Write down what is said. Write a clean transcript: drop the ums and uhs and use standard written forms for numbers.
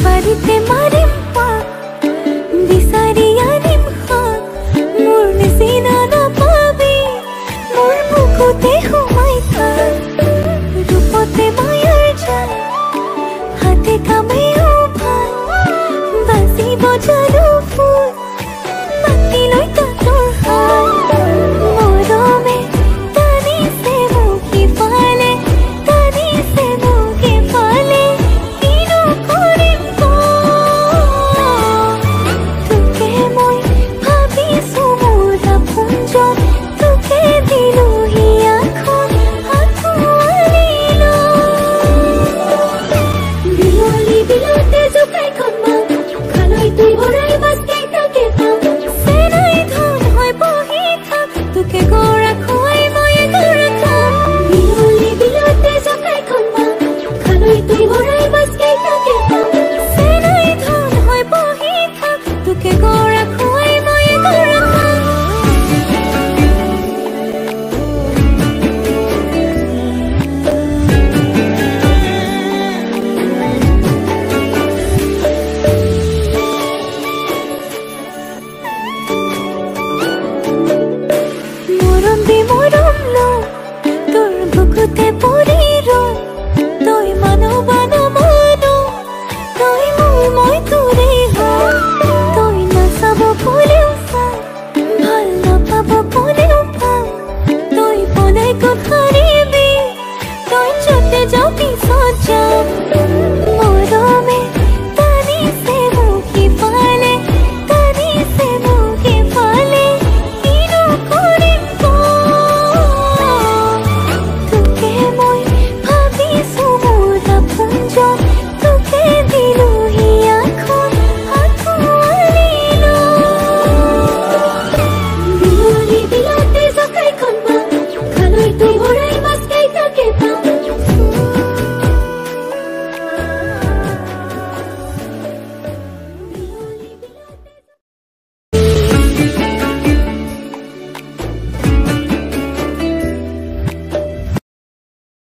বাড়িতে মাৰিম পাক বিচাৰি আনিম হাত মোৰ নিচিনা নাপাবি মোৰ বুকুতে সোমাই থাক ৰূপতে মায়াৰ জাল হাতে কামেও ভাল বাজিব জানো ফুল মাতিলৈ তাতৰ হাল মৰমে টানিছে মোক ইফালে টানিছে মোক ইফালে কিনো কৰিম তোকে মই ভাবিছো মোৰ আপোনজন তোকে দিলো হিয়াখন আঁঠুৱালি বিয়লি বিলতে জোকাইখন মাক খালৈ তুই ভৰাই মাছ কেইটাকে পাম চেনাই ধন হৈ বহি থাক তোকে গৰা খুৱাই মই গৰা খাম বিয়লি বিলতে জোকাইখন মাক খালৈ তুই ভৰাই